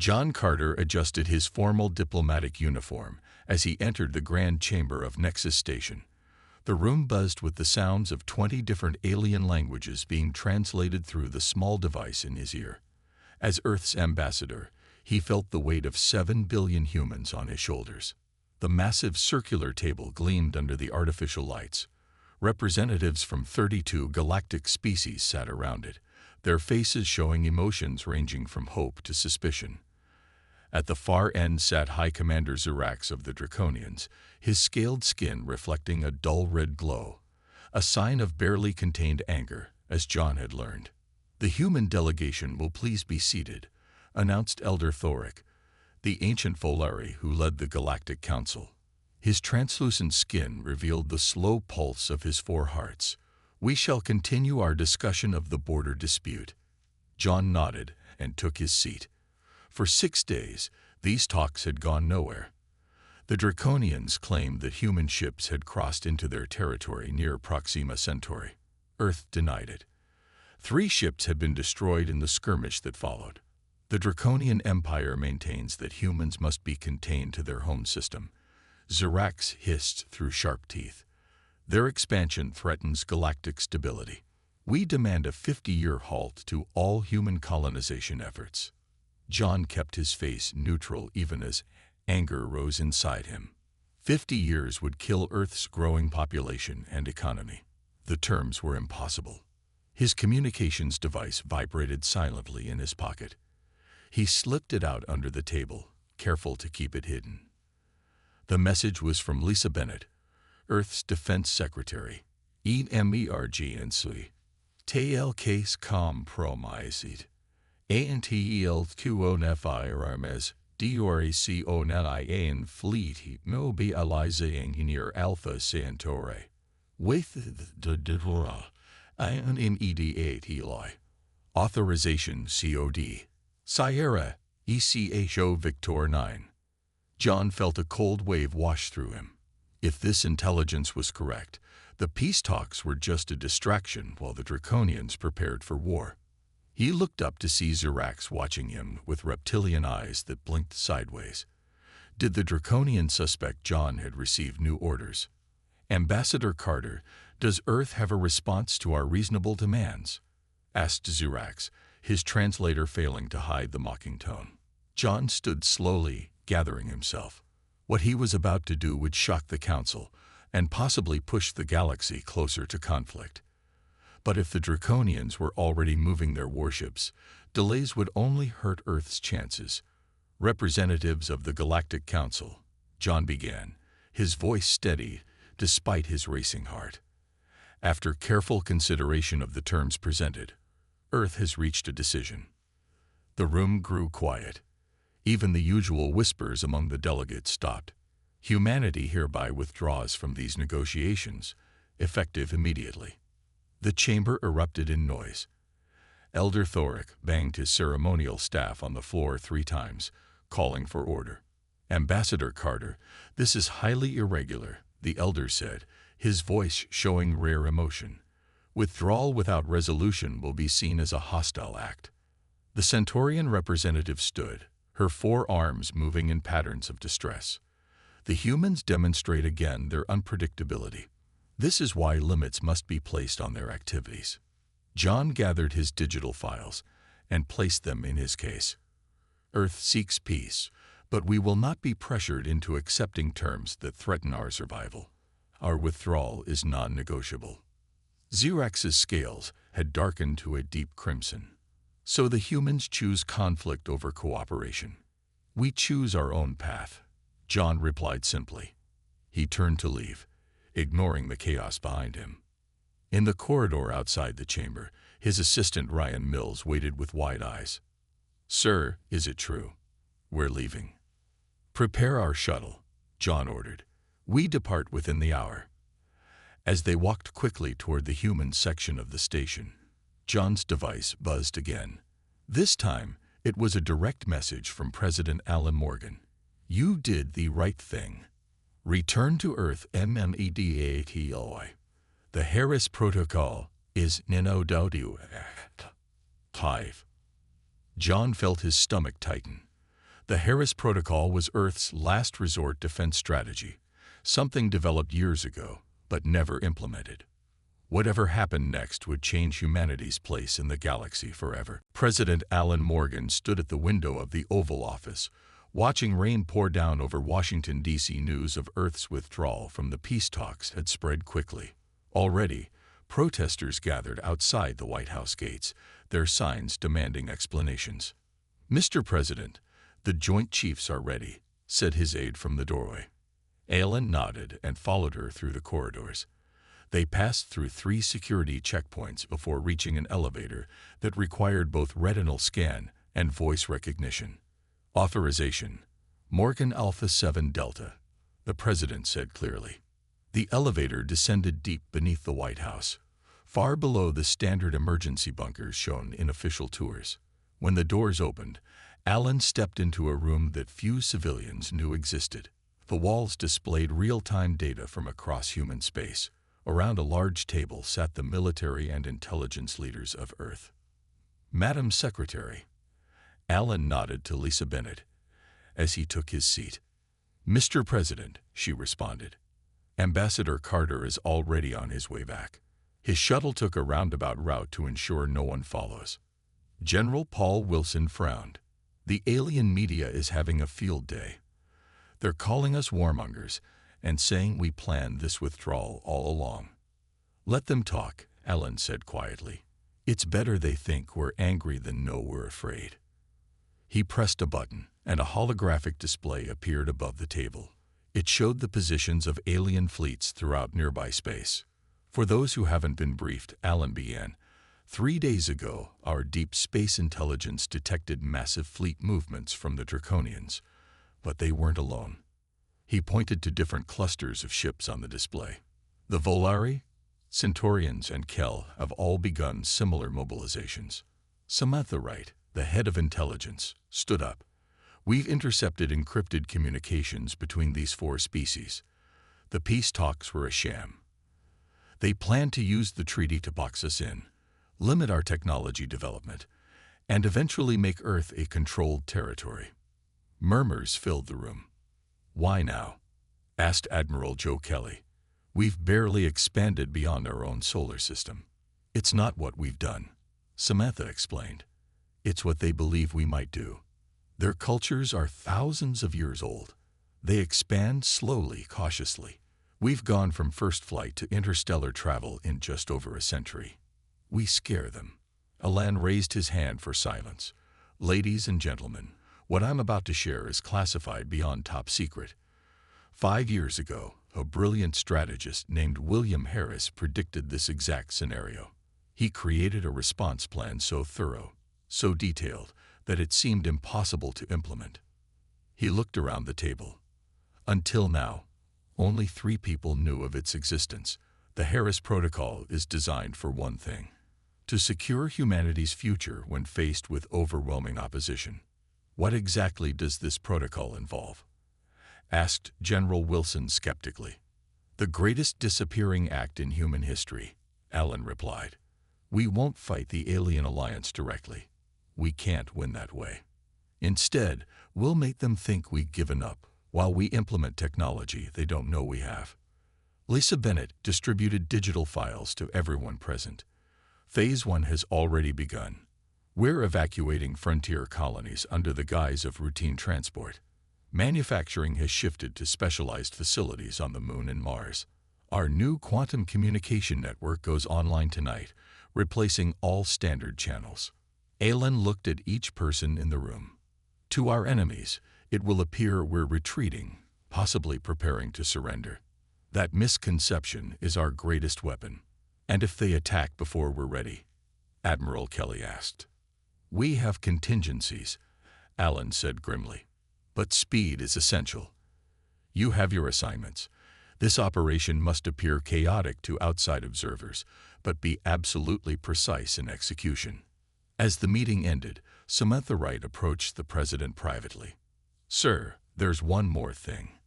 John Carter adjusted his formal diplomatic uniform as he entered the grand chamber of Nexus Station. The room buzzed with the sounds of 20 different alien languages being translated through the small device in his ear. As Earth's ambassador, he felt the weight of 7 billion humans on his shoulders. The massive circular table gleamed under the artificial lights. Representatives from 32 galactic species sat around it, their faces showing emotions ranging from hope to suspicion. At the far end sat High Commander Xerax of the Draconians, his scaled skin reflecting a dull red glow, a sign of barely contained anger, as John had learned. "The human delegation will please be seated," announced Elder Thoric, the ancient Folari who led the Galactic Council. His translucent skin revealed the slow pulse of his 4 hearts. "We shall continue our discussion of the border dispute." John nodded and took his seat. For 6 days, these talks had gone nowhere. The Draconians claimed that human ships had crossed into their territory near Proxima Centauri. Earth denied it. 3 ships had been destroyed in the skirmish that followed. The Draconian Empire maintains that humans must be contained to their home system. Xerax hissed through sharp teeth. "Their expansion threatens galactic stability. We demand a 50-year halt to all human colonization efforts." John kept his face neutral even as anger rose inside him. 50 years would kill Earth's growing population and economy. The terms were impossible. His communications device vibrated silently in his pocket. He slipped it out under the table, careful to keep it hidden. The message was from Lisa Bennett, Earth's Defense Secretary. "Emergency. TL case compromised. Antelqonfirearmes DORACONIAN fleet mobilizing near Alpha Centauri. With the Devora INMED8 Authorization COD. Sierra ECHO Victor 9. John felt a cold wave wash through him. If this intelligence was correct, the peace talks were just a distraction while the Draconians prepared for war. He looked up to see Xerax watching him with reptilian eyes that blinked sideways. Did the Draconian suspect John had received new orders? "Ambassador Carter, does Earth have a response to our reasonable demands?" asked Xerax, his translator failing to hide the mocking tone. John stood slowly, gathering himself. What he was about to do would shock the Council and possibly push the galaxy closer to conflict. But if the Draconians were already moving their warships, delays would only hurt Earth's chances. "Representatives of the Galactic Council," John began, his voice steady despite his racing heart. "After careful consideration of the terms presented, Earth has reached a decision." The room grew quiet. Even the usual whispers among the delegates stopped. "Humanity hereby withdraws from these negotiations, effective immediately." The chamber erupted in noise. Elder Thoric banged his ceremonial staff on the floor 3 times, calling for order. "Ambassador Carter, this is highly irregular," the elder said, his voice showing rare emotion. "Withdrawal without resolution will be seen as a hostile act." The Centaurian representative stood, her 4 arms moving in patterns of distress. The humans demonstrate again their unpredictability. This is why limits must be placed on their activities. John gathered his digital files and placed them in his case. "Earth seeks peace, but we will not be pressured into accepting terms that threaten our survival. Our withdrawal is non-negotiable." Xerax's scales had darkened to a deep crimson. "So the humans choose conflict over cooperation. We choose our own path," John replied simply. He turned to leave, ignoring the chaos behind him. In the corridor outside the chamber, his assistant Ryan Mills waited with wide eyes. "Sir, is it true? We're leaving." "Prepare our shuttle," John ordered. "We depart within the hour." As they walked quickly toward the human section of the station, John's device buzzed again. This time, it was a direct message from President Alan Morgan. "You did the right thing. Return to Earth MMEDATOI. The Harris Protocol is Ninododu. Hive." John felt his stomach tighten. The Harris Protocol was Earth's last resort defense strategy, something developed years ago, but never implemented. Whatever happened next would change humanity's place in the galaxy forever. President Alan Morgan stood at the window of the Oval Office, watching rain pour down over Washington, D.C. News of Earth's withdrawal from the peace talks had spread quickly. Already, protesters gathered outside the White House gates, their signs demanding explanations. "Mr. President, the Joint Chiefs are ready," said his aide from the doorway. Alan nodded and followed her through the corridors. They passed through 3 security checkpoints before reaching an elevator that required both retinal scan and voice recognition. "Authorization, Morgan Alpha 7 Delta," the president said clearly. The elevator descended deep beneath the White House, far below the standard emergency bunkers shown in official tours. When the doors opened, Alan stepped into a room that few civilians knew existed. The walls displayed real-time data from across human space. Around a large table sat the military and intelligence leaders of Earth. "Madam Secretary," Alan nodded to Lisa Bennett as he took his seat. "Mr. President," she responded. "Ambassador Carter is already on his way back. His shuttle took a roundabout route to ensure no one follows." General Paul Wilson frowned. "The alien media is having a field day. They're calling us warmongers and saying we planned this withdrawal all along." "Let them talk," Alan said quietly. "It's better they think we're angry than know we're afraid." He pressed a button, and a holographic display appeared above the table. It showed the positions of alien fleets throughout nearby space. "For those who haven't been briefed," Alan began, 3 days ago, our deep space intelligence detected massive fleet movements from the Draconians, but they weren't alone." He pointed to different clusters of ships on the display. "The Volari, Centaurians, and Kel have all begun similar mobilizations." Samantha Wright, the head of intelligence, stood up. "We've intercepted encrypted communications between these 4 species. The peace talks were a sham. They plan to use the treaty to box us in, limit our technology development, and eventually make Earth a controlled territory." Murmurs filled the room. "Why now?" asked Admiral Joe Kelly. "We've barely expanded beyond our own solar system." "It's not what we've done," Samantha explained. "It's what they believe we might do. Their cultures are thousands of years old. They expand slowly, cautiously. We've gone from first flight to interstellar travel in just over a century. We scare them." Alan raised his hand for silence. "Ladies and gentlemen, what I'm about to share is classified beyond top secret. 5 years ago, a brilliant strategist named William Harris predicted this exact scenario. He created a response plan so thorough, so detailed, that it seemed impossible to implement." He looked around the table. "Until now, only 3 people knew of its existence. The Harris Protocol is designed for one thing: to secure humanity's future when faced with overwhelming opposition." "What exactly does this protocol involve?" asked General Wilson skeptically. "The greatest disappearing act in human history," Alan replied. "We won't fight the alien alliance directly. We can't win that way. Instead, we'll make them think we've given up while we implement technology they don't know we have." Lisa Bennett distributed digital files to everyone present. "Phase 1 has already begun. We're evacuating frontier colonies under the guise of routine transport. Manufacturing has shifted to specialized facilities on the Moon and Mars. Our new quantum communication network goes online tonight, replacing all standard channels." Alan looked at each person in the room. "To our enemies, it will appear we're retreating, possibly preparing to surrender. That misconception is our greatest weapon. And if they attack before we're ready?" Admiral Kelly asked. "We have contingencies," Alan said grimly. "But speed is essential. You have your assignments. This operation must appear chaotic to outside observers, but be absolutely precise in execution." As the meeting ended, Samantha Wright approached the president privately. "Sir, there's one more thing.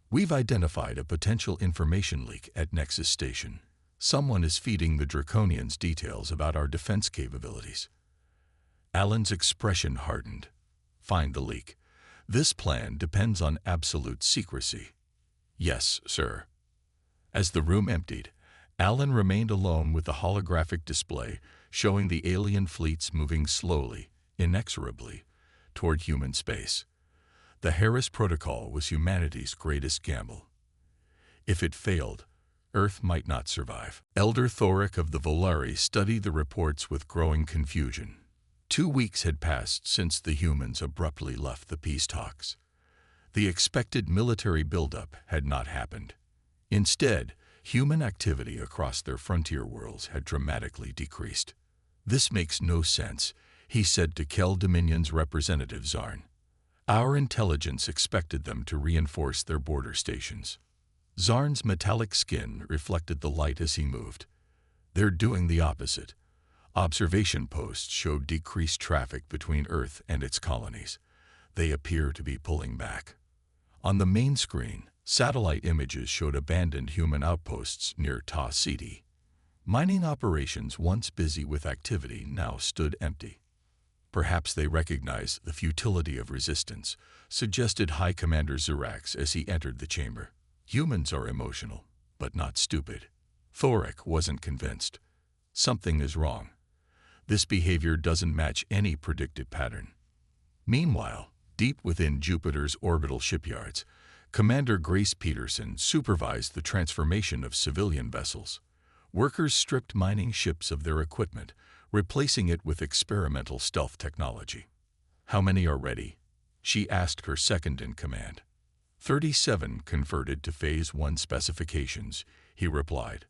We've identified a potential information leak at Nexus Station. Someone is feeding the Draconians details about our defense capabilities." Alan's expression hardened. "Find the leak. This plan depends on absolute secrecy. Yes, sir. As the room emptied, Alan remained alone with the holographic display showing the alien fleets moving slowly, inexorably, toward human space. The Harris Protocol was humanity's greatest gamble. If it failed, Earth might not survive. Elder Thoric of the Volari studied the reports with growing confusion. 2 weeks had passed since the humans abruptly left the peace talks. The expected military buildup had not happened. Instead, human activity across their frontier worlds had dramatically decreased. "This makes no sense," he said to Kel Dominion's representative Zarn. "Our intelligence expected them to reinforce their border stations." Zarn's metallic skin reflected the light as he moved. "They're doing the opposite. Observation posts showed decreased traffic between Earth and its colonies. They appear to be pulling back." On the main screen, satellite images showed abandoned human outposts near Ta City. Mining operations once busy with activity now stood empty. "Perhaps they recognize the futility of resistance," suggested High Commander Zirax as he entered the chamber. "Humans are emotional, but not stupid." Thoric wasn't convinced. "Something is wrong. This behavior doesn't match any predicted pattern." Meanwhile, deep within Jupiter's orbital shipyards, Commander Grace Peterson supervised the transformation of civilian vessels. Workers stripped mining ships of their equipment, replacing it with experimental stealth technology. "How many are ready?" she asked her second-in-command. 37 converted to Phase 1 specifications," he replied.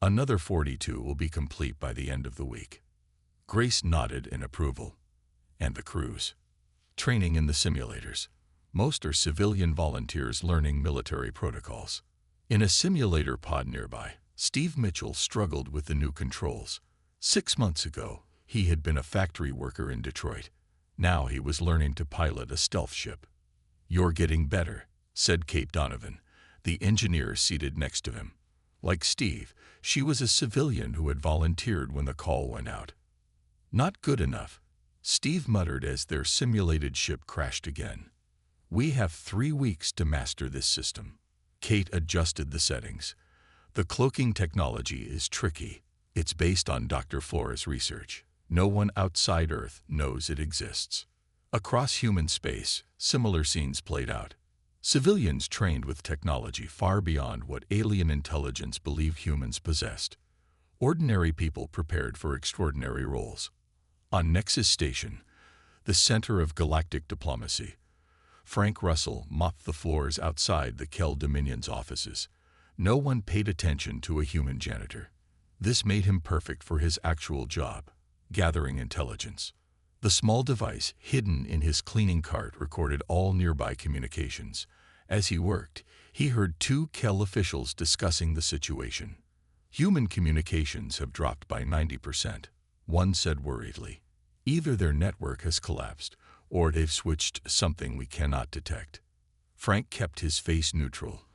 "Another 42 will be complete by the end of the week." Grace nodded in approval. "And the crews?" "Training in the simulators. Most are civilian volunteers learning military protocols." In a simulator pod nearby, Steve Mitchell struggled with the new controls. 6 months ago, he had been a factory worker in Detroit. Now he was learning to pilot a stealth ship. "You're getting better," said Kate Donovan, the engineer seated next to him. Like Steve, she was a civilian who had volunteered when the call went out. "Not good enough," Steve muttered as their simulated ship crashed again. "We have 3 weeks to master this system." Kate adjusted the settings. "The cloaking technology is tricky. It's based on Dr. Flora's research. No one outside Earth knows it exists." Across human space, similar scenes played out. Civilians trained with technology far beyond what alien intelligence believed humans possessed. Ordinary people prepared for extraordinary roles. On Nexus Station, the center of galactic diplomacy, Frank Russell mopped the floors outside the Kel Dominion's offices. No one paid attention to a human janitor. This made him perfect for his actual job, gathering intelligence. The small device hidden in his cleaning cart recorded all nearby communications. As he worked, he heard 2 Kel officials discussing the situation. "Human communications have dropped by 90%, one said worriedly. "Either their network has collapsed, or they've switched to something we cannot detect." Frank kept his face neutral,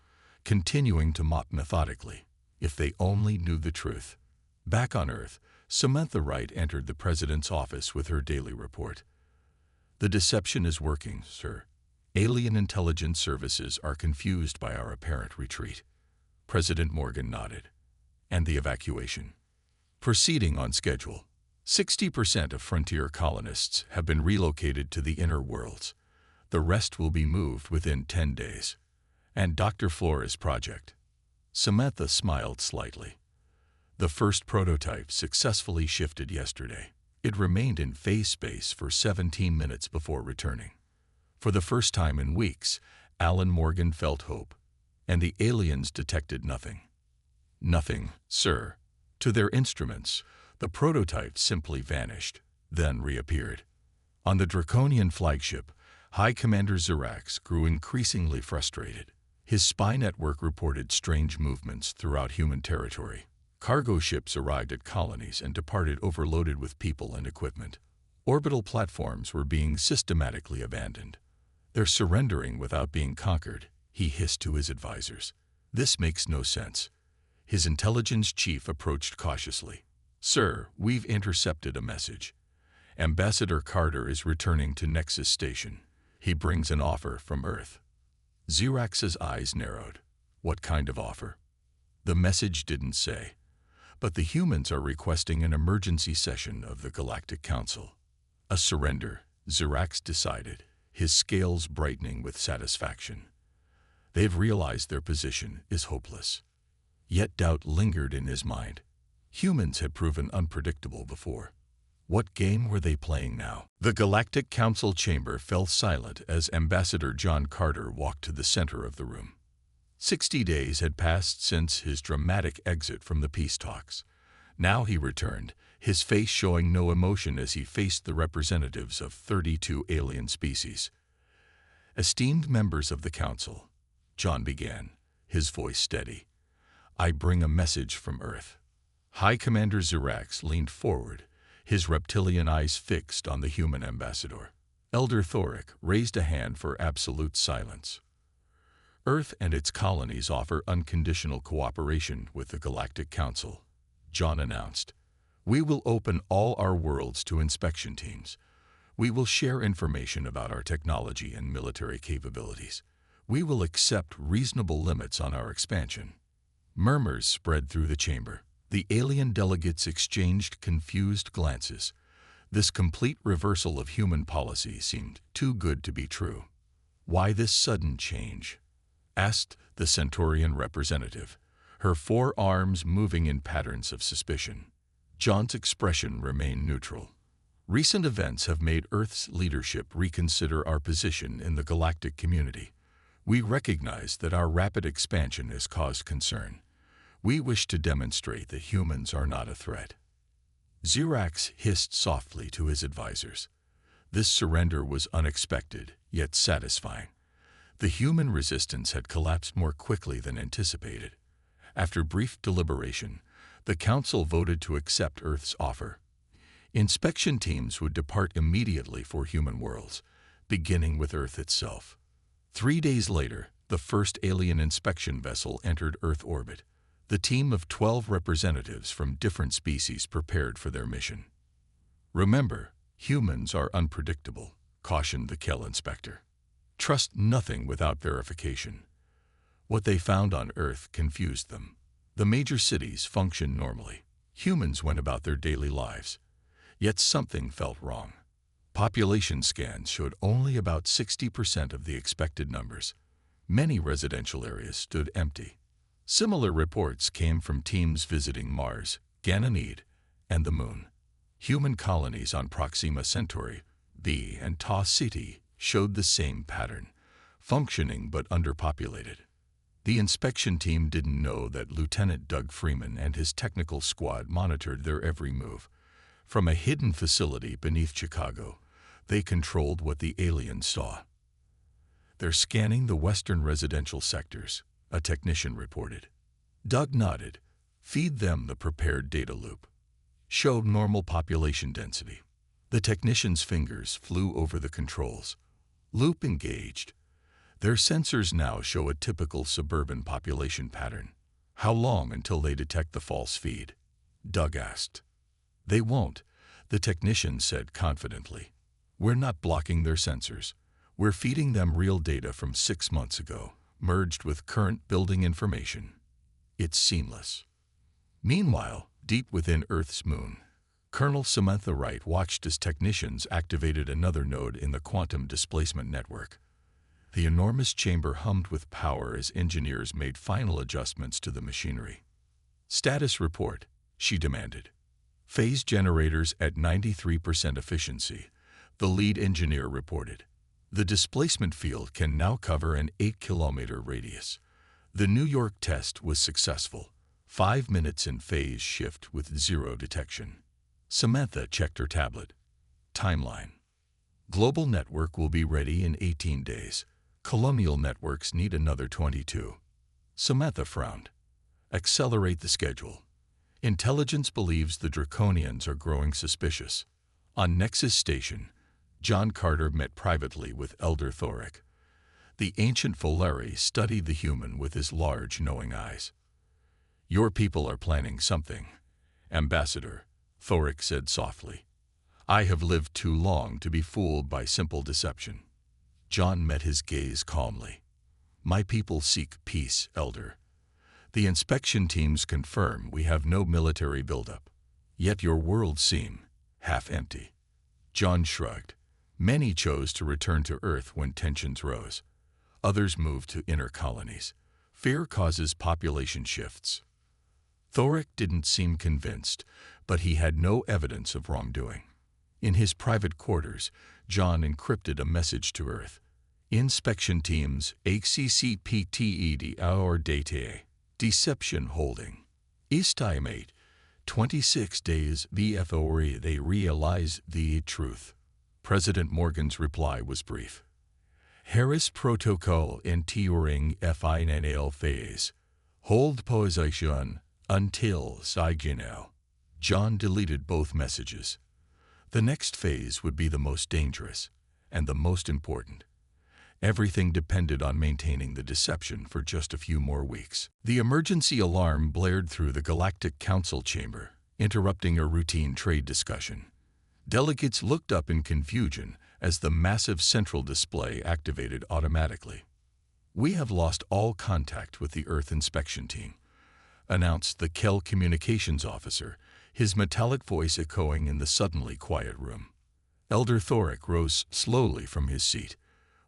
continuing to mop methodically. If they only knew the truth. Back on Earth, Samantha Wright entered the president's office with her daily report. "The deception is working, sir. Alien intelligence services are confused by our apparent retreat." President Morgan nodded. "And the evacuation?" "Proceeding on schedule. 60% of frontier colonists have been relocated to the inner worlds. The rest will be moved within 10 days. And Dr. Flora's project?" Samantha smiled slightly. "The first prototype successfully shifted yesterday. It remained in phase space for 17 minutes before returning." For the first time in weeks, Alan Morgan felt hope, and the aliens detected nothing. "Nothing, sir. To their instruments, the prototype simply vanished, then reappeared." On the Draconian flagship, High Commander Zirax grew increasingly frustrated. His spy network reported strange movements throughout human territory. Cargo ships arrived at colonies and departed overloaded with people and equipment. Orbital platforms were being systematically abandoned. "They're surrendering without being conquered," he hissed to his advisors. "This makes no sense." His intelligence chief approached cautiously. "Sir, we've intercepted a message. Ambassador Carter is returning to Nexus Station. He brings an offer from Earth. Xerax's eyes narrowed. What kind of offer? The message didn't say, but the humans are requesting an emergency session of the Galactic Council. A surrender, Xerax decided, his scales brightening with satisfaction. They've realized their position is hopeless. Yet doubt lingered in his mind. Humans had proven unpredictable before. What game were they playing now? The Galactic Council chamber fell silent as Ambassador John Carter walked to the center of the room. 60 days had passed since his dramatic exit from the peace talks. Now he returned, his face showing no emotion as he faced the representatives of 32 alien species. Esteemed members of the Council, John began, his voice steady. I bring a message from Earth. High Commander Xerax leaned forward, his reptilian eyes fixed on the human ambassador. Elder Thoric raised a hand for absolute silence. Earth and its colonies offer unconditional cooperation with the Galactic Council, John announced. We will open all our worlds to inspection teams. We will share information about our technology and military capabilities. We will accept reasonable limits on our expansion. Murmurs spread through the chamber. The alien delegates exchanged confused glances. This complete reversal of human policy seemed too good to be true. Why this sudden change? Asked the Centaurian representative, her forearms moving in patterns of suspicion. John's expression remained neutral. Recent events have made Earth's leadership reconsider our position in the galactic community. We recognize that our rapid expansion has caused concern. We wish to demonstrate that humans are not a threat. Xerax hissed softly to his advisors. This surrender was unexpected, yet satisfying. The human resistance had collapsed more quickly than anticipated. After brief deliberation, the Council voted to accept Earth's offer. Inspection teams would depart immediately for human worlds, beginning with Earth itself. 3 days later, the first alien inspection vessel entered Earth orbit. The team of 12 representatives from different species prepared for their mission. Remember, humans are unpredictable, cautioned the Kell inspector. Trust nothing without verification. What they found on Earth confused them. The major cities functioned normally. Humans went about their daily lives. Yet something felt wrong. Population scans showed only about 60% of the expected numbers. Many residential areas stood empty. Similar reports came from teams visiting Mars, Ganymede, and the Moon. Human colonies on Proxima Centauri, B, and Ta Ceti showed the same pattern, functioning but underpopulated. The inspection team didn't know that Lieutenant Doug Freeman and his technical squad monitored their every move. From a hidden facility beneath Chicago, they controlled what the aliens saw. They're scanning the western residential sectors, a technician reported. Doug nodded. Feed them the prepared data loop. Show normal population density. The technician's fingers flew over the controls. Loop engaged. Their sensors now show a typical suburban population pattern. How long until they detect the false feed? Doug asked. They won't, the technician said confidently. We're not blocking their sensors. We're feeding them real data from 6 months ago, merged with current building information. It's seamless. Meanwhile, deep within Earth's moon, Colonel Samantha Wright watched as technicians activated another node in the quantum displacement network. The enormous chamber hummed with power as engineers made final adjustments to the machinery. Status report, she demanded. Phase generators at 93% efficiency, the lead engineer reported. The displacement field can now cover an 8-kilometer radius. The New York test was successful. 5 minutes in phase shift with 0 detection. Samantha checked her tablet. Timeline. Global network will be ready in 18 days. Colonial networks need another 22. Samantha frowned. Accelerate the schedule. Intelligence believes the Draconians are growing suspicious. On Nexus Station, John Carter met privately with Elder Thoric. The ancient Folari studied the human with his large, knowing eyes. Your people are planning something, Ambassador, Thoric said softly. I have lived too long to be fooled by simple deception. John met his gaze calmly. My people seek peace, Elder. The inspection teams confirm we have no military buildup. Yet your worlds seem half empty. John shrugged. Many chose to return to Earth when tensions rose. Others moved to inner colonies. Fear causes population shifts. Thoric didn't seem convinced, but he had no evidence of wrongdoing. In his private quarters, John encrypted a message to Earth. Inspection teams, HCCPTED our data. Deception holding. Estimate 26 days before they realize the truth. President Morgan's reply was brief. Harris Protocol enduring final phase. Hold position until signal. John deleted both messages. The next phase would be the most dangerous and the most important. Everything depended on maintaining the deception for just a few more weeks. The emergency alarm blared through the Galactic Council chamber, interrupting a routine trade discussion. Delegates looked up in confusion as the massive central display activated automatically. We have lost all contact with the Earth inspection team, announced the Kell communications officer, his metallic voice echoing in the suddenly quiet room. Elder Thoric rose slowly from his seat.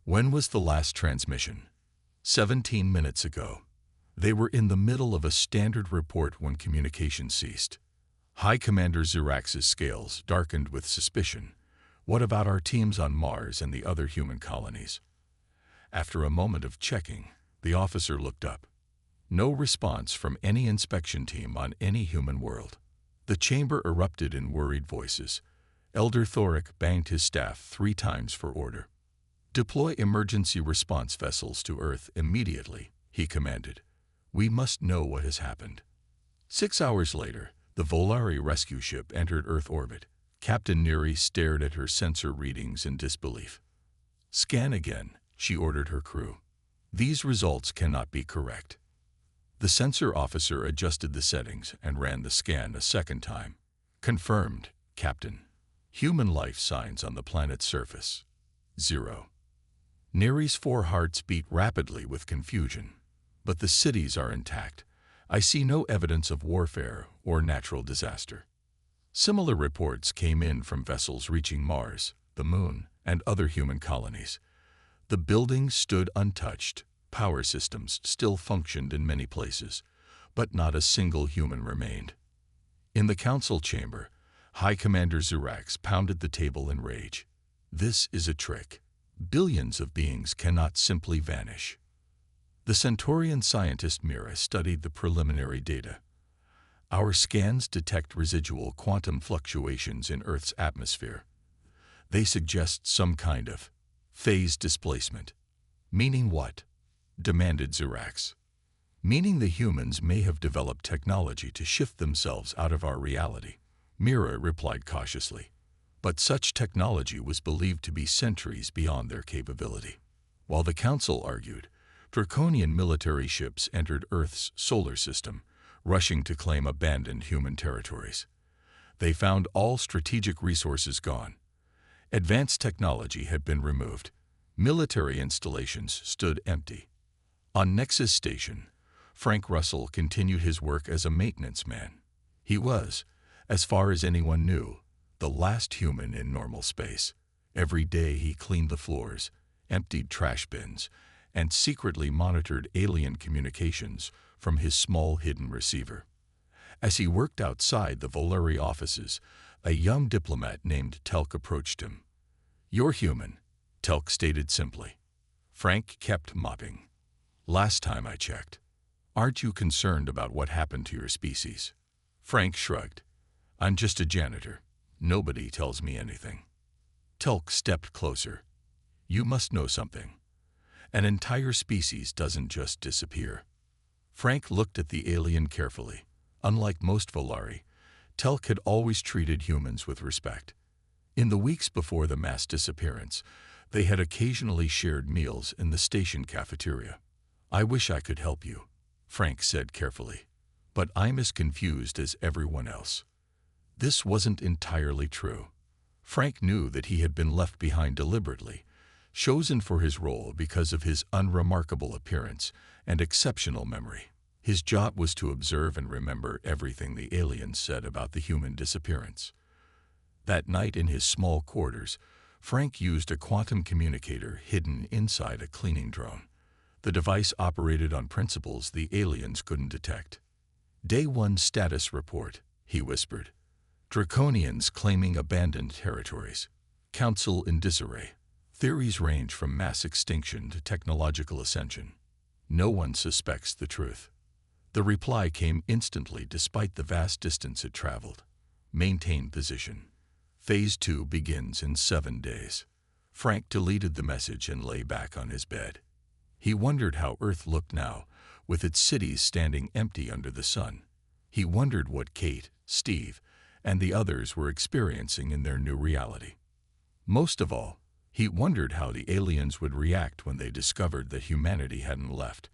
When was the last transmission? 17 minutes ago. They were in the middle of a standard report when communication ceased. High Commander Zirax's scales darkened with suspicion. What about our teams on Mars and the other human colonies? After a moment of checking, the officer looked up. No response from any inspection team on any human world. The chamber erupted in worried voices. Elder Thoric banged his staff 3 times for order. Deploy emergency response vessels to Earth immediately, he commanded. We must know what has happened. 6 hours later, the Volari rescue ship entered Earth orbit. Captain Neary stared at her sensor readings in disbelief. Scan again, she ordered her crew. These results cannot be correct. The sensor officer adjusted the settings and ran the scan a second time. Confirmed, Captain. Human life signs on the planet's surface. 0. Neary's 4 hearts beat rapidly with confusion. But the cities are intact. I see no evidence of warfare or natural disaster. Similar reports came in from vessels reaching Mars, the Moon, and other human colonies. The buildings stood untouched. Power systems still functioned in many places, but not a single human remained. In the council chamber, High Commander Zirax pounded the table in rage. This is a trick. Billions of beings cannot simply vanish. The Centaurian scientist Mira studied the preliminary data. Our scans detect residual quantum fluctuations in Earth's atmosphere. They suggest some kind of phase displacement. Meaning what? Demanded Zirax. Meaning the humans may have developed technology to shift themselves out of our reality, Mira replied cautiously. But such technology was believed to be centuries beyond their capability. While the Council argued, draconian military ships entered Earth's solar system, rushing to claim abandoned human territories. They found all strategic resources gone. Advanced technology had been removed. Military installations stood empty. On Nexus Station, Frank Russell continued his work as a maintenance man. He was, as far as anyone knew, the last human in normal space. Every day he cleaned the floors, emptied trash bins, and secretly monitored alien communications from his small hidden receiver. As he worked outside the Volari offices, a young diplomat named Telk approached him. You're human, Telk stated simply. Frank kept mopping. Last time I checked. Aren't you concerned about what happened to your species? Frank shrugged. I'm just a janitor. Nobody tells me anything. Telk stepped closer. You must know something. An entire species doesn't just disappear. Frank looked at the alien carefully. Unlike most Volari, Telk had always treated humans with respect. In the weeks before the mass disappearance, they had occasionally shared meals in the station cafeteria. I wish I could help you, Frank said carefully, but I'm as confused as everyone else. This wasn't entirely true. Frank knew that he had been left behind deliberately, chosen for his role because of his unremarkable appearance and exceptional memory. His job was to observe and remember everything the aliens said about the human disappearance. That night in his small quarters, Frank used a quantum communicator hidden inside a cleaning drone. The device operated on principles the aliens couldn't detect. Day 1 status report, he whispered. Draconians claiming abandoned territories. Council in disarray. Theories range from mass extinction to technological ascension. No one suspects the truth. The reply came instantly despite the vast distance it traveled. Maintain position. Phase 2 begins in 7 days. Frank deleted the message and lay back on his bed. He wondered how Earth looked now, with its cities standing empty under the sun. He wondered what Kate, Steve, and the others were experiencing in their new reality. Most of all, he wondered how the aliens would react when they discovered that humanity hadn't left.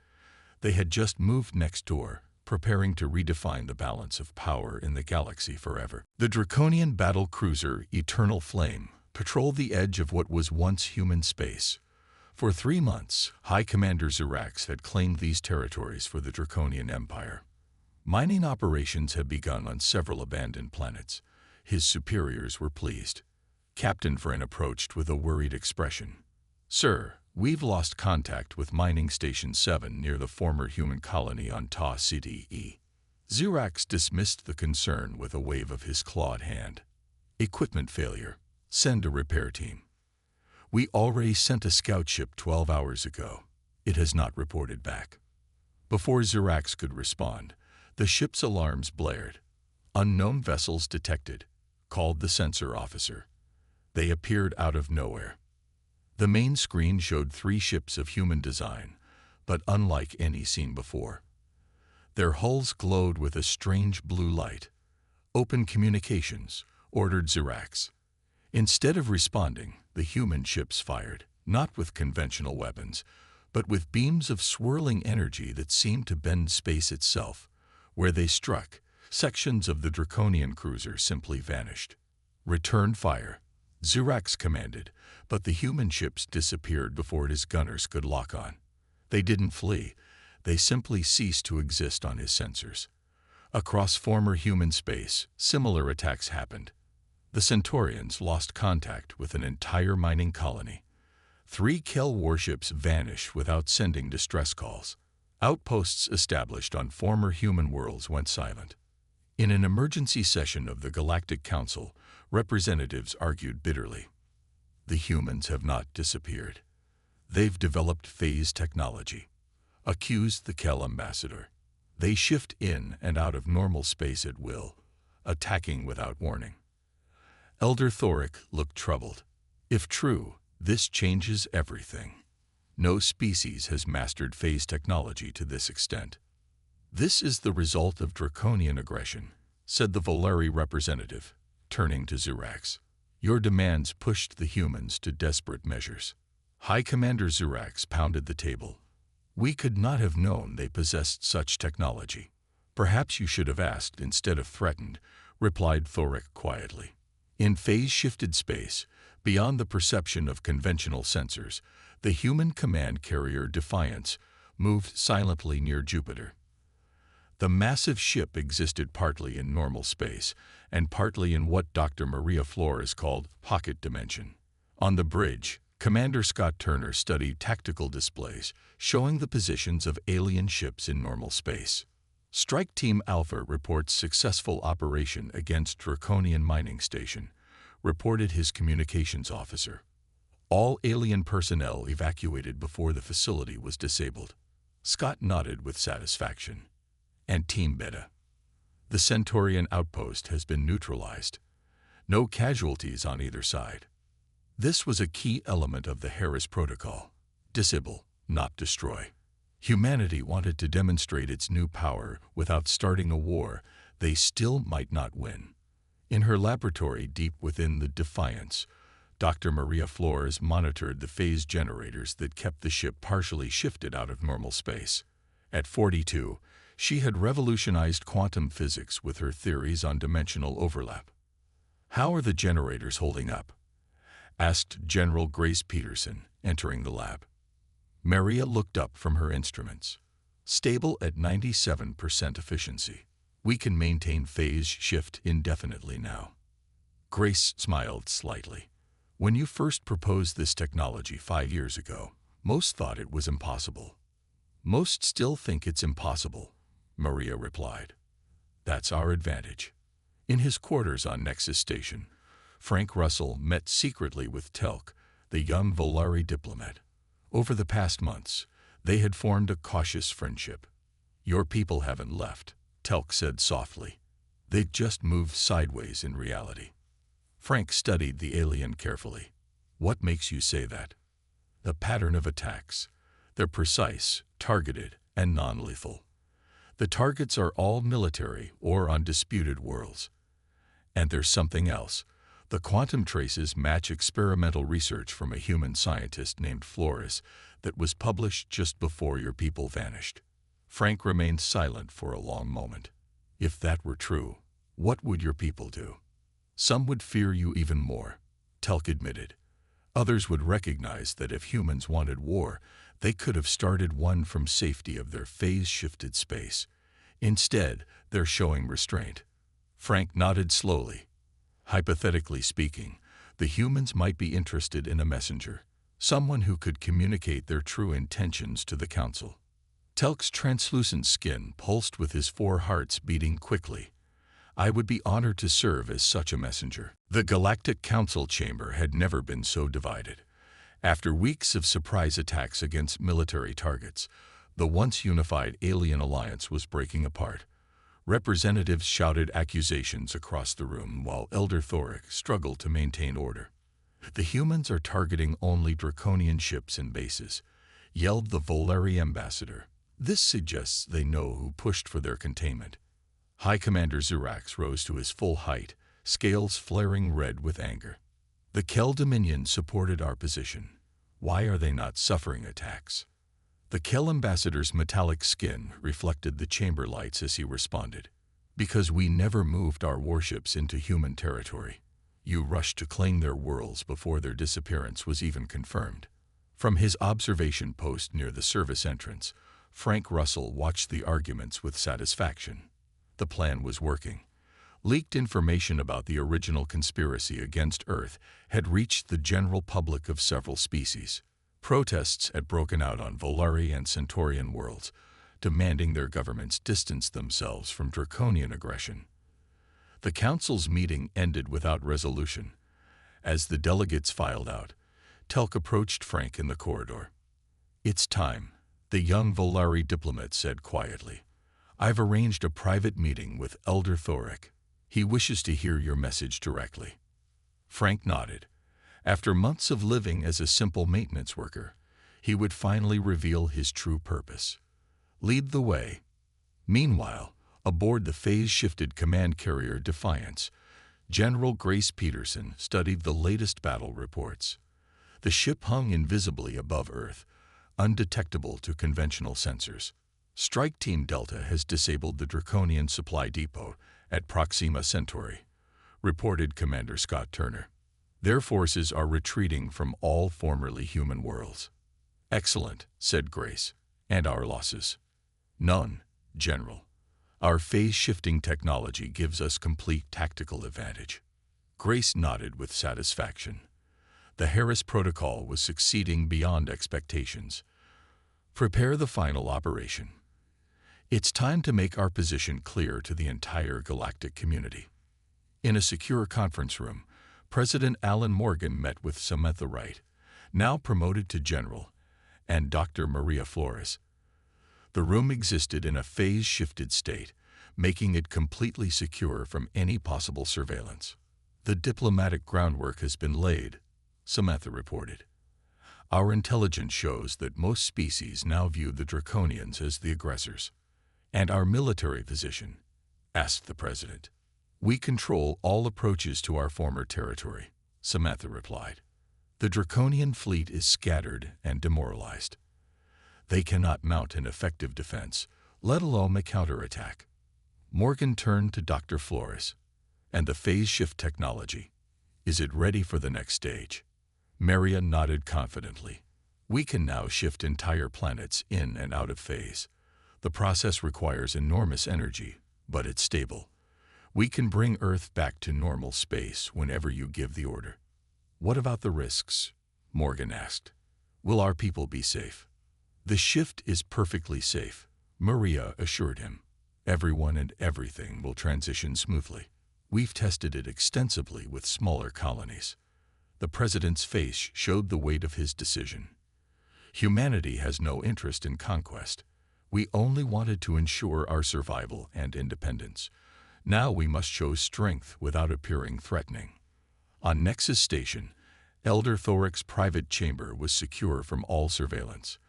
They had just moved next door, preparing to redefine the balance of power in the galaxy forever. The Draconian battle cruiser Eternal Flame patrolled the edge of what was once human space. For 3 months, High Commander Zirax had claimed these territories for the Draconian Empire. Mining operations had begun on several abandoned planets. His superiors were pleased. Captain Vren approached with a worried expression. Sir, we've lost contact with Mining Station 7 near the former human colony on Ta Cde. Zirax dismissed the concern with a wave of his clawed hand. Equipment failure. Send a repair team. We already sent a scout ship 12 hours ago. It has not reported back. Before Zirax could respond, the ship's alarms blared. Unknown vessels detected, called the sensor officer. They appeared out of nowhere. The main screen showed 3 ships of human design, but unlike any seen before. Their hulls glowed with a strange blue light. Open communications, ordered Zirax. Instead of responding, the human ships fired, not with conventional weapons, but with beams of swirling energy that seemed to bend space itself. Where they struck, sections of the Draconian cruiser simply vanished. Return fire, Zirax commanded, but the human ships disappeared before his gunners could lock on. They didn't flee, they simply ceased to exist on his sensors. Across former human space, similar attacks happened. The Centaurians lost contact with an entire mining colony. 3 Kel warships vanished without sending distress calls. Outposts established on former human worlds went silent. In an emergency session of the Galactic Council, representatives argued bitterly. The humans have not disappeared. They've developed phase technology, accused the Kel ambassador. They shift in and out of normal space at will, attacking without warning. Elder Thoric looked troubled. If true, this changes everything. No species has mastered phase technology to this extent. This is the result of draconian aggression, said the Valeri representative, turning to Zirax. Your demands pushed the humans to desperate measures. High Commander Zirax pounded the table. We could not have known they possessed such technology. Perhaps you should have asked instead of threatened, replied Thoric quietly. In phase-shifted space, beyond the perception of conventional sensors, the human command carrier Defiance moved silently near Jupiter. The massive ship existed partly in normal space and partly in what Dr. Maria Flores called pocket dimension. On the bridge, Commander Scott Turner studied tactical displays showing the positions of alien ships in normal space. Strike Team Alpha reports successful operation against Draconian Mining Station, reported his communications officer. All alien personnel evacuated before the facility was disabled. Scott nodded with satisfaction. And Team Beta. The Centaurian outpost has been neutralized. No casualties on either side. This was a key element of the Harris Protocol. Disable, not destroy. Humanity wanted to demonstrate its new power without starting a war they still might not win. In her laboratory deep within the Defiance, Dr. Maria Flores monitored the phase generators that kept the ship partially shifted out of normal space. At 42, she had revolutionized quantum physics with her theories on dimensional overlap. How are the generators holding up? asked General Grace Peterson, entering the lab. Maria looked up from her instruments. Stable at 97% efficiency. We can maintain phase shift indefinitely now. Grace smiled slightly. When you first proposed this technology 5 years ago, most thought it was impossible. Most still think it's impossible, Maria replied. That's our advantage. In his quarters on Nexus Station, Frank Russell met secretly with Telk, the young Volari diplomat. Over the past months, they had formed a cautious friendship. Your people haven't left, Telk said softly. They've just moved sideways in reality. Frank studied the alien carefully. What makes you say that? The pattern of attacks. They're precise, targeted, and non-lethal. The targets are all military or on disputed worlds. And there's something else. The quantum traces match experimental research from a human scientist named Flores that was published just before your people vanished. Frank remained silent for a long moment. If that were true, what would your people do? Some would fear you even more, Telk admitted. Others would recognize that if humans wanted war, they could have started one from safety of their phase-shifted space. Instead, they're showing restraint. Frank nodded slowly. Hypothetically speaking, the humans might be interested in a messenger, someone who could communicate their true intentions to the Council. Telk's translucent skin pulsed with his 4 hearts beating quickly. I would be honored to serve as such a messenger. The Galactic Council chamber had never been so divided. After weeks of surprise attacks against military targets, the once unified alien alliance was breaking apart. Representatives shouted accusations across the room while Elder Thoric struggled to maintain order. The humans are targeting only draconian ships and bases, yelled the Volari ambassador. This suggests they know who pushed for their containment. High Commander Zurax rose to his full height, scales flaring red with anger. The Kel Dominion supported our position. Why are they not suffering attacks? The Kel ambassador's metallic skin reflected the chamber lights as he responded. Because we never moved our warships into human territory. You rushed to claim their worlds before their disappearance was even confirmed. From his observation post near the service entrance, Frank Russell watched the arguments with satisfaction. The plan was working. Leaked information about the original conspiracy against Earth had reached the general public of several species. Protests had broken out on Volari and Centaurian worlds, demanding their governments distance themselves from draconian aggression. The Council's meeting ended without resolution. As the delegates filed out, Telk approached Frank in the corridor. It's time, the young Volari diplomat said quietly. I've arranged a private meeting with Elder Thoric. He wishes to hear your message directly. Frank nodded. After months of living as a simple maintenance worker, he would finally reveal his true purpose. Lead the way. Meanwhile, aboard the phase-shifted command carrier Defiance, General Grace Peterson studied the latest battle reports. The ship hung invisibly above Earth, undetectable to conventional sensors. Strike Team Delta has disabled the Draconian supply depot at Proxima Centauri, reported Commander Scott Turner. Their forces are retreating from all formerly human worlds. Excellent, said Grace. And our losses? None, General. Our phase-shifting technology gives us complete tactical advantage. Grace nodded with satisfaction. The Harris Protocol was succeeding beyond expectations. Prepare the final operation. It's time to make our position clear to the entire galactic community. In a secure conference room, President Alan Morgan met with Samantha Wright, now promoted to general, and Dr. Maria Flores. The room existed in a phase-shifted state, making it completely secure from any possible surveillance. The diplomatic groundwork has been laid, Samantha reported. Our intelligence shows that most species now view the Draconians as the aggressors. And our military position? Asked the president. We control all approaches to our former territory, Samantha replied. The Draconian fleet is scattered and demoralized. They cannot mount an effective defense, let alone a counterattack. Morgan turned to Dr. Flores. And the phase shift technology, is it ready for the next stage? Maria nodded confidently. We can now shift entire planets in and out of phase. The process requires enormous energy, but it's stable. We can bring Earth back to normal space whenever you give the order. What about the risks? Morgan asked. Will our people be safe? The shift is perfectly safe, Maria assured him. Everyone and everything will transition smoothly. We've tested it extensively with smaller colonies. The president's face showed the weight of his decision. Humanity has no interest in conquest. We only wanted to ensure our survival and independence. Now we must show strength without appearing threatening. On Nexus Station, Elder Thoric's private chamber was secure from all surveillance.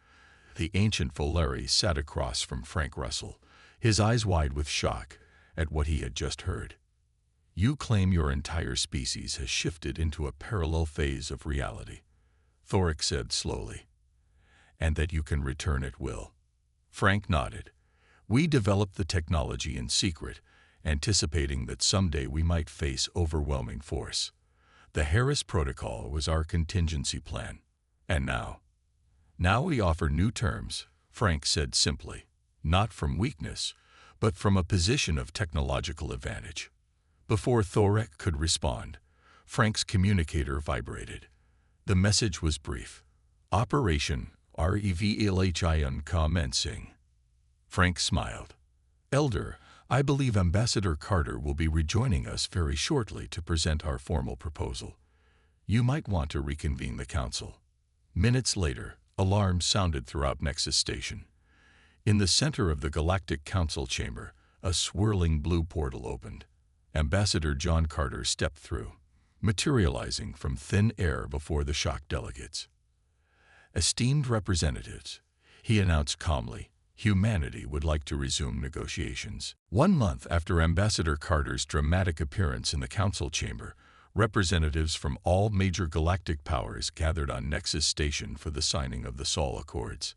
The ancient Volari sat across from Frank Russell, his eyes wide with shock at what he had just heard. You claim your entire species has shifted into a parallel phase of reality, Thoric said slowly, and that you can return at will. Frank nodded. We developed the technology in secret, anticipating that someday we might face overwhelming force. The Harris Protocol was our contingency plan. And now? Now we offer new terms, Frank said simply, not from weakness, but from a position of technological advantage. Before Thorek could respond, Frank's communicator vibrated. The message was brief. Operation Revelation commencing. Frank smiled. Elder, I believe Ambassador Carter will be rejoining us very shortly to present our formal proposal. You might want to reconvene the council. Minutes later, alarms sounded throughout Nexus Station. In the center of the Galactic Council chamber, a swirling blue portal opened. Ambassador John Carter stepped through, materializing from thin air before the shocked delegates. Esteemed representatives, he announced calmly, humanity would like to resume negotiations. 1 month after Ambassador Carter's dramatic appearance in the council chamber, representatives from all major galactic powers gathered on Nexus Station for the signing of the Sol Accords.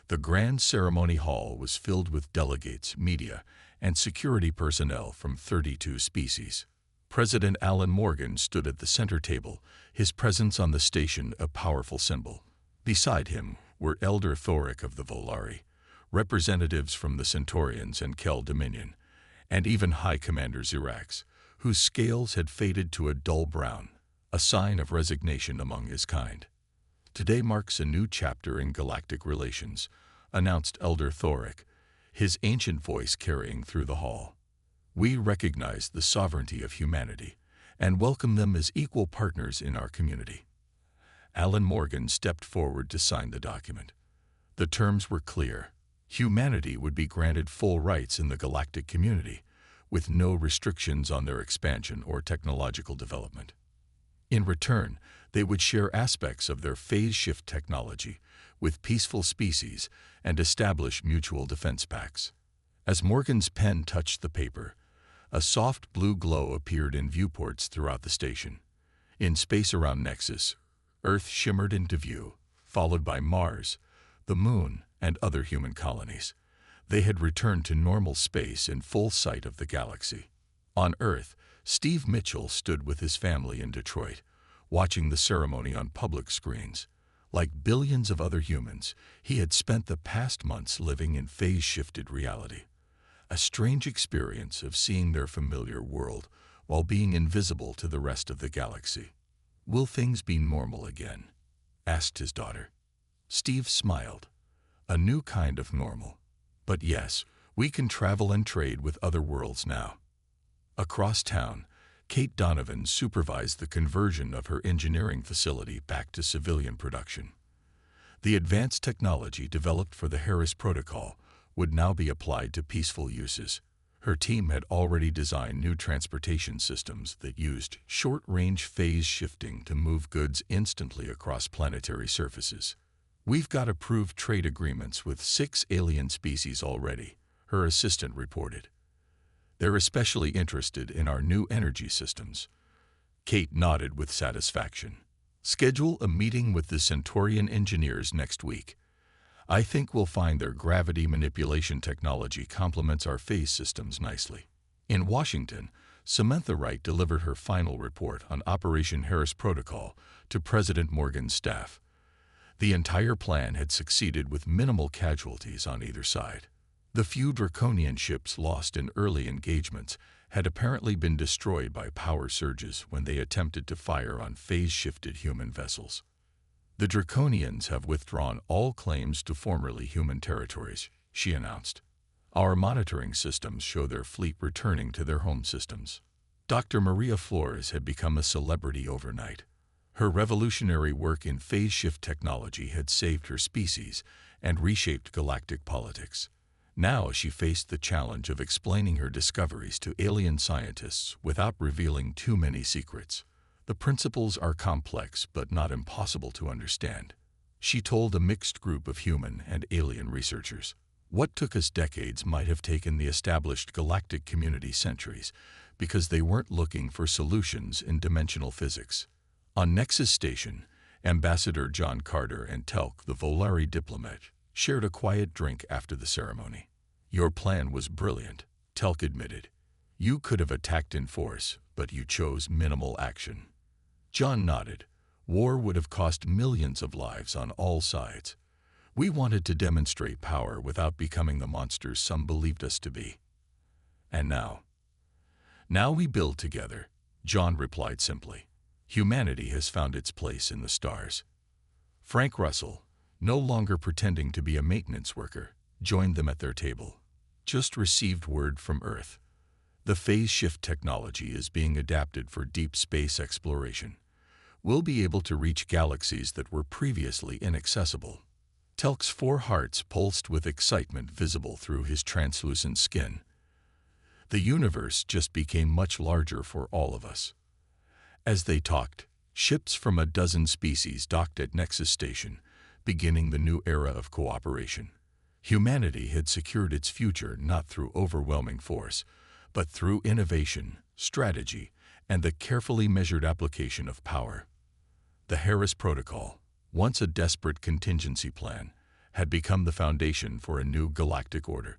The grand ceremony hall was filled with delegates, media, and security personnel from 32 species. President Alan Morgan stood at the center table, his presence on the station a powerful symbol. Beside him were Elder Thoric of the Volari, representatives from the Centaurians and Kel Dominion, and even High Commander Xerax, whose scales had faded to a dull brown, a sign of resignation among his kind. Today marks a new chapter in galactic relations, announced Elder Thoric, his ancient voice carrying through the hall. We recognize the sovereignty of humanity and welcome them as equal partners in our community. Alan Morgan stepped forward to sign the document. The terms were clear. Humanity would be granted full rights in the galactic community, with no restrictions on their expansion or technological development. In return, they would share aspects of their phase shift technology with peaceful species and establish mutual defense pacts. As Morgan's pen touched the paper, a soft blue glow appeared in viewports throughout the station. In space around Nexus, Earth shimmered into view, followed by Mars, the Moon, and other human colonies. They had returned to normal space in full sight of the galaxy. On Earth, Steve Mitchell stood with his family in Detroit, watching the ceremony on public screens. Like billions of other humans, he had spent the past months living in phase-shifted reality. A strange experience of seeing their familiar world while being invisible to the rest of the galaxy. Will things be normal again? Asked his daughter. Steve smiled. A new kind of normal. But yes, we can travel and trade with other worlds now. Across town, Kate Donovan supervised the conversion of her engineering facility back to civilian production. The advanced technology developed for the Harris Protocol would now be applied to peaceful uses. Her team had already designed new transportation systems that used short-range phase shifting to move goods instantly across planetary surfaces. We've got approved trade agreements with 6 alien species already, her assistant reported. They're especially interested in our new energy systems. Kate nodded with satisfaction. Schedule a meeting with the Centaurian engineers next week. I think we'll find their gravity manipulation technology complements our phase systems nicely. In Washington, Samantha Wright delivered her final report on Operation Harris Protocol to President Morgan's staff. The entire plan had succeeded with minimal casualties on either side. The few Draconian ships lost in early engagements had apparently been destroyed by power surges when they attempted to fire on phase-shifted human vessels. The Draconians have withdrawn all claims to formerly human territories, she announced. Our monitoring systems show their fleet returning to their home systems. Dr. Maria Flores had become a celebrity overnight. Her revolutionary work in phase shift technology had saved her species and reshaped galactic politics. Now she faced the challenge of explaining her discoveries to alien scientists without revealing too many secrets. The principles are complex but not impossible to understand, she told a mixed group of human and alien researchers. What took us decades might have taken the established galactic community centuries, because they weren't looking for solutions in dimensional physics. On Nexus Station, Ambassador John Carter and Telk, the Volari diplomat, shared a quiet drink after the ceremony. Your plan was brilliant, Telk admitted. You could have attacked in force, but you chose minimal action. John nodded. War would have cost millions of lives on all sides. We wanted to demonstrate power without becoming the monsters some believed us to be. And now? Now we build together, John replied simply. Humanity has found its place in the stars. Frank Russell, no longer pretending to be a maintenance worker, joined them at their table. Just received word from Earth. The phase shift technology is being adapted for deep space exploration. We'll be able to reach galaxies that were previously inaccessible. Telk's 4 hearts pulsed with excitement visible through his translucent skin. The universe just became much larger for all of us. As they talked, ships from a dozen species docked at Nexus Station, beginning the new era of cooperation. Humanity had secured its future not through overwhelming force, but through innovation, strategy, and the carefully measured application of power. The Harris Protocol, once a desperate contingency plan, had become the foundation for a new galactic order.